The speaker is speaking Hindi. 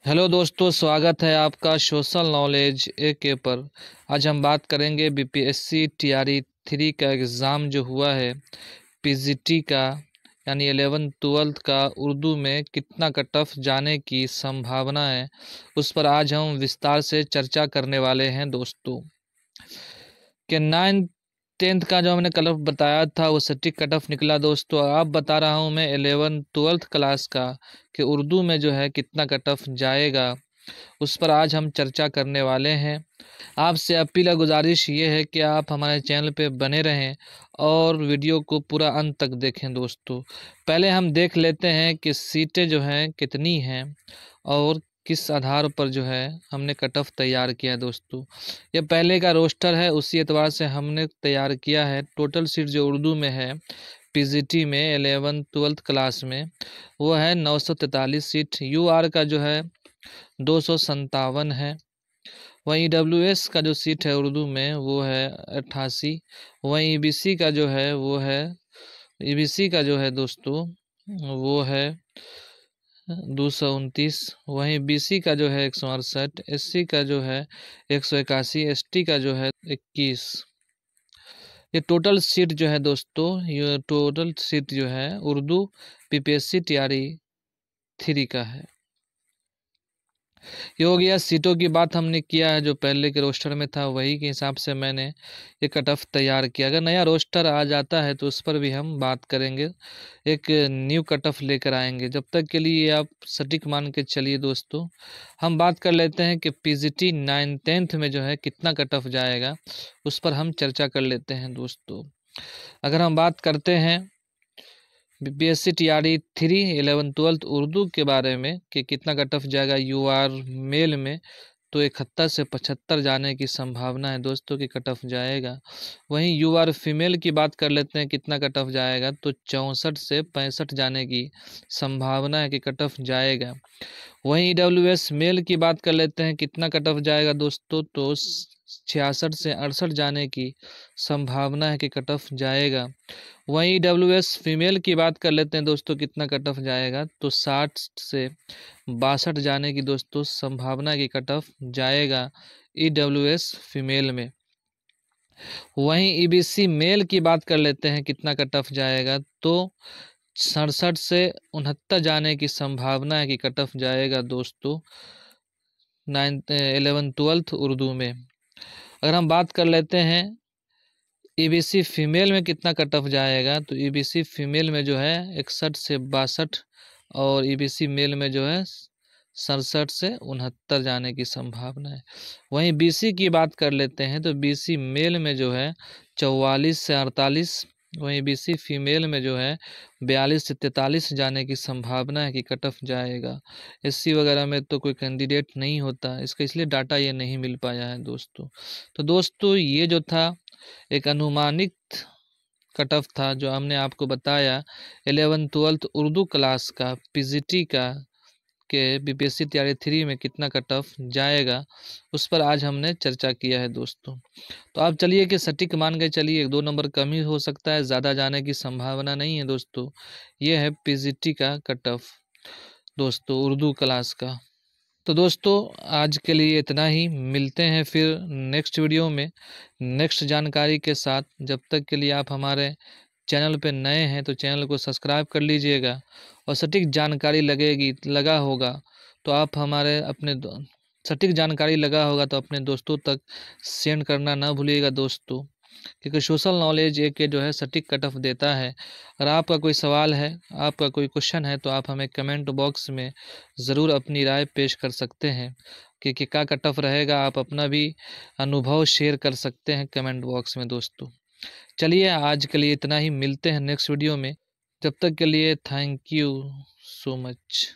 हेलो दोस्तों, स्वागत है आपका सोशल नॉलेज एके पर। आज हम बात करेंगे बीपीएससी टीआरई 3 का एग्ज़ाम जो हुआ है पीजीटी का, यानी 11th-12th का उर्दू में कितना कट ऑफ जाने की संभावना है, उस पर आज हम विस्तार से चर्चा करने वाले हैं दोस्तों। कि 9th-10th का जो हमने कट ऑफ बताया था वो सटीक कट ऑफ निकला दोस्तों। अब बता रहा हूँ मैं 11th-12th क्लास का कि उर्दू में जो है कितना कट ऑफ जाएगा, उस पर आज हम चर्चा करने वाले हैं। आपसे अपील या गुजारिश ये है कि आप हमारे चैनल पे बने रहें और वीडियो को पूरा अंत तक देखें दोस्तों। पहले हम देख लेते हैं कि सीटें जो हैं कितनी हैं और किस आधार पर जो है हमने कट ऑफ तैयार किया है दोस्तों। ये पहले का रोस्टर है, उसी एतबार से हमने तैयार किया है। टोटल सीट जो उर्दू में है पीजीटी में 11th-12th क्लास में वो है 943 सीट। यूआर का जो है 257 है। वहीं ईडब्ल्यूएस का जो सीट है उर्दू में वो है 88। वहीं ईबीसी का जो है वो है ईबीसी का जो है दोस्तों वो है 229। वहीं बीसी का जो है 168। एससी का जो है 181। एसटी का जो है 21। ये टोटल सीट जो है दोस्तों, ये टोटल सीट जो है उर्दू बीपीएससी टीआरई 3 का है। ये हो गया सीटों की बात हमने किया है, जो पहले के रोस्टर में था वही के हिसाब से मैंने ये कट ऑफ तैयार किया। अगर नया रोस्टर आ जाता है तो उस पर भी हम बात करेंगे, एक न्यू कट ऑफ लेकर आएंगे। जब तक के लिए आप सटीक मान के चलिए दोस्तों। हम बात कर लेते हैं कि पीजीटी 9th-10th में जो है कितना कट ऑफ जाएगा, उस पर हम चर्चा कर लेते हैं दोस्तों। अगर हम बात करते हैं बीपीएससी टीआरई 3 11th-12th उर्दू के बारे में कि कितना कट ऑफ जाएगा यूआर मेल में, तो 71 से 75 जाने की संभावना है दोस्तों कि कट ऑफ जाएगा। वहीं यूआर फीमेल की बात कर लेते हैं कितना कट ऑफ जाएगा, तो 64 से 65 जाने की संभावना है कि कट ऑफ जाएगा। वहीं ईडब्ल्यूएस मेल की बात कर लेते हैं कितना कट ऑफ जाएगा दोस्तों, तो 66 से 68 जाने की संभावना है कि कट ऑफ जाएगा। वहीं ईडब्ल्यूएस फीमेल की बात कर लेते हैं दोस्तों कितना कट ऑफ जाएगा, तो 60 से 62 जाने की दोस्तों संभावना की कट ऑफ जाएगा ईडब्ल्यूएस फीमेल में। वहीं ईबीसी मेल की बात कर लेते हैं कितना कट ऑफ जाएगा, तो 67 से 69 जाने की संभावना है कि कट ऑफ जाएगा दोस्तों 11th-12th उर्दू में। अगर हम बात कर लेते हैं ईबीसी फीमेल में कितना कट ऑफ जाएगा, तो ईबीसी फीमेल में जो है 61 से 62 और ईबीसी मेल में जो है 67 से 69 जाने की संभावना है। वहीं बीसी की बात कर लेते हैं तो बीसी मेल में जो है 44 से 48, वहीं बीसी फीमेल में जो है 42 से 43 जाने की संभावना है कि कट ऑफ जाएगा। एससी वगैरह में तो कोई कैंडिडेट नहीं होता इसका, इसलिए डाटा ये नहीं मिल पाया है दोस्तों। तो दोस्तों ये जो था एक अनुमानित कट ऑफ था जो हमने आपको बताया 11th-12th उर्दू क्लास का पीजीटी का के बीपीएससी टीआरई 3 में कितना कट ऑफ जाएगा, उस पर आज हमने चर्चा किया है दोस्तों। तो आप चलिए कि सटीक मान के चलिए, 2 नंबर कम ही हो सकता है, ज़्यादा जाने की संभावना नहीं है दोस्तों। ये है पीजीटी का कट ऑफ दोस्तों उर्दू क्लास का। तो दोस्तों आज के लिए इतना ही, मिलते हैं फिर नेक्स्ट वीडियो में नेक्स्ट जानकारी के साथ। जब तक के लिए आप हमारे चैनल पे नए हैं तो चैनल को सब्सक्राइब कर लीजिएगा, और सटीक जानकारी लगा होगा तो आप हमारे सटीक जानकारी लगा होगा तो अपने दोस्तों तक सेंड करना ना भूलिएगा दोस्तों, क्योंकि सोशल नॉलेज एक जो है सटीक कट ऑफ देता है। अगर आपका कोई सवाल है, आपका कोई क्वेश्चन है, तो आप हमें कमेंट बॉक्स में ज़रूर अपनी राय पेश कर सकते हैं कि क्या कट ऑफ रहेगा। आप अपना भी अनुभव शेयर कर सकते हैं कमेंट बॉक्स में दोस्तों। चलिए आज के लिए इतना ही, मिलते हैं नेक्स्ट वीडियो में। जब तक के लिए थैंक यू सो मच।